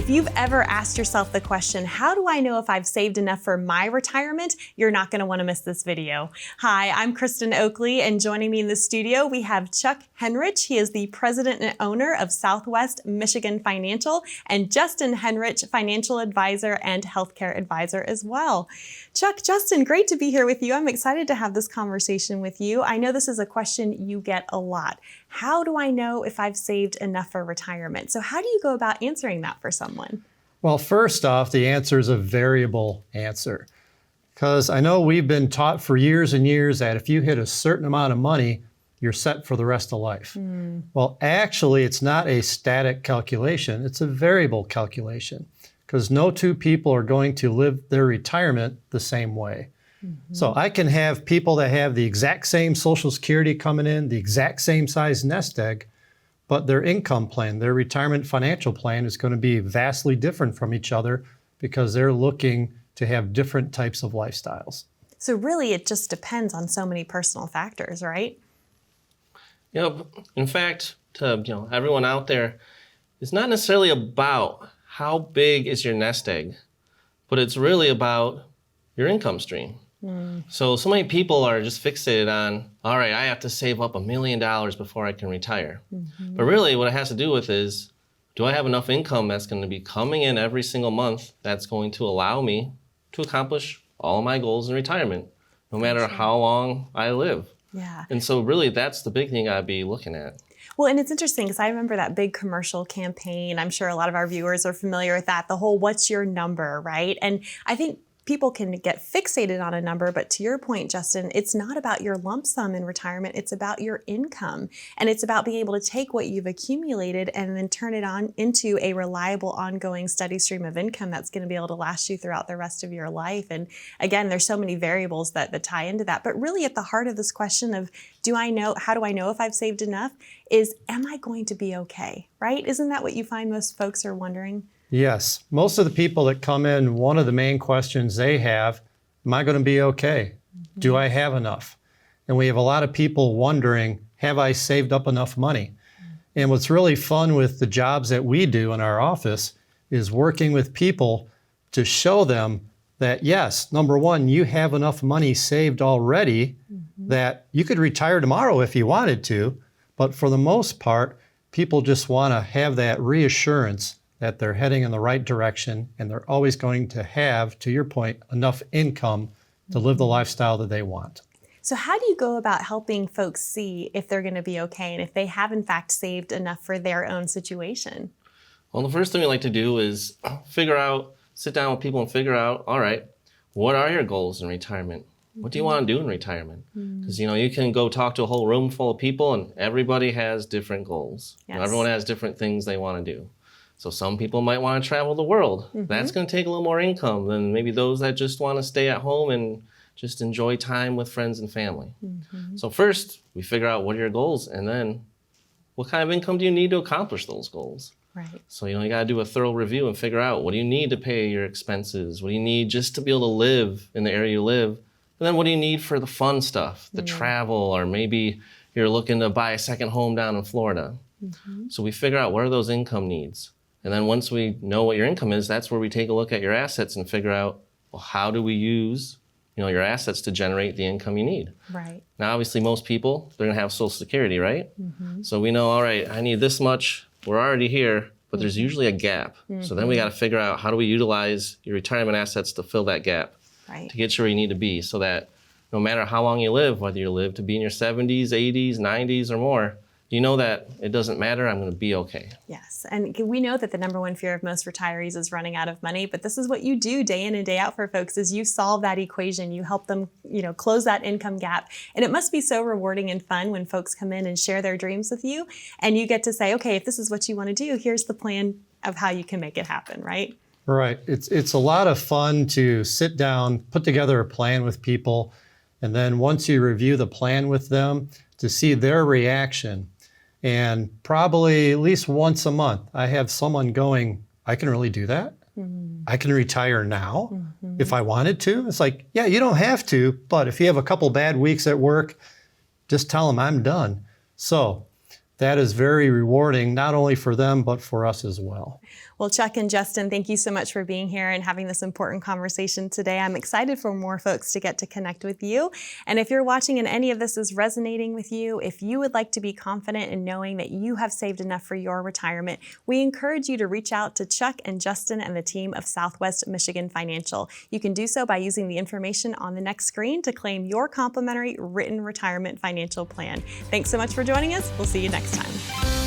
If you've ever asked yourself the question, how do I know if I've saved enough for my retirement? You're not going to want to miss this video. Hi, I'm Kristen Oakley, and joining me in the studio, we have Chuck Henrich. He is the president and owner of Southwest Michigan Financial, and Justin Henrich, financial advisor and healthcare advisor as well. Chuck, Justin, great to be here with you. I'm excited to have this conversation with you. I know this is a question you get a lot. How do I know if I've saved enough for retirement? So how do you go about answering that for someone? Well, first off, the answer is a variable answer. Because I know we've been taught for years and years that if you hit a certain amount of money, you're set for the rest of life. Well, actually, it's not a static calculation. It's a variable calculation. Because no two people are going to live their retirement the same way. So I can have people that have the exact same Social Security coming in, the exact same size nest egg, but their income plan, their retirement financial plan is going to be vastly different from each other because they're looking to have different types of lifestyles. So really, it just depends on so many personal factors, right? In fact, to everyone out there, it's not necessarily about how big is your nest egg, but it's really about your income stream. So many people are just fixated on, all right, I have to save up $1 million before I can retire. But really what it has to do with is, do I have enough income that's going to be coming in every single month that's going to allow me to accomplish all my goals in retirement, no matter how long I live? Yeah. And so really that's the big thing I'd be looking at. Well, and it's interesting because I remember that big commercial campaign. I'm sure a lot of our viewers are familiar with that, the whole what's your number, right? And I think people can get fixated on a number, but to your point, Justin, it's not about your lump sum in retirement, it's about your income. And it's about being able to take what you've accumulated and then turn it on into a reliable, ongoing, steady stream of income that's going to be able to last you throughout the rest of your life. And again, there's so many variables that tie into that. But really at the heart of this question of, how do I know if I've saved enough, is, am I going to be okay, right? Isn't that what you find most folks are wondering? Yes. Most of the people that come in, one of the main questions they have, am I going to be okay? Do I have enough? And we have a lot of people wondering, have I saved up enough money? And what's really fun with the jobs that we do in our office is working with people to show them that, yes, number one, you have enough money saved already that you could retire tomorrow if you wanted to. But for the most part, people just want to have that reassurance that they're heading in the right direction and they're always going to have, to your point, enough income to live the lifestyle that they want. So how do you go about helping folks see if they're going to be okay and if they have in fact saved enough for their own situation? Well, the first thing we like to do is sit down with people and figure out, all right, what are your goals in retirement? What do you want to do in retirement? Because, you can go talk to a whole room full of people and everybody has different goals. Yes. Everyone has different things they want to do. So some people might want to travel the world. That's going to take a little more income than maybe those that just want to stay at home and just enjoy time with friends and family. So first, we figure out what are your goals, and then what kind of income do you need to accomplish those goals? Right. So, you got to do a thorough review and figure out, what do you need to pay your expenses? What do you need just to be able to live in the area you live? And then what do you need for the fun stuff, the travel, or maybe you're looking to buy a second home down in Florida. So we figure out what are those income needs. And then once we know what your income is, that's where we take a look at your assets and figure out, well, how do we use your assets to generate the income you need? Right. Now, obviously, most people, they're going to have Social Security, right? So we know, all right, I need this much. We're already here, but there's usually a gap. So then we got to figure out, how do we utilize your retirement assets to fill that gap, to get you where you need to be, so that no matter how long you live, whether you live to be in your 70s, 80s, 90s, or more, you know that it doesn't matter, I'm going to be okay. Yes, and we know that the number one fear of most retirees is running out of money, but this is what you do day in and day out for folks, is you solve that equation, you help them, close that income gap. And it must be so rewarding and fun when folks come in and share their dreams with you, and you get to say, okay, if this is what you want to do, here's the plan of how you can make it happen, right? Right. It's a lot of fun to sit down, put together a plan with people, and then once you review the plan with them, to see their reaction. And probably at least once a month, I have someone going, I can really do that? I can retire now if I wanted to? It's like, yeah, you don't have to, but if you have a couple bad weeks at work, just tell them I'm done. So that is very rewarding, not only for them, but for us as well. Well, Chuck and Justin, thank you so much for being here and having this important conversation today. I'm excited for more folks to get to connect with you. And if you're watching and any of this is resonating with you, if you would like to be confident in knowing that you have saved enough for your retirement, we encourage you to reach out to Chuck and Justin and the team of Southwest Michigan Financial. You can do so by using the information on the next screen to claim your complimentary written retirement financial plan. Thanks so much for joining us. We'll see you next time.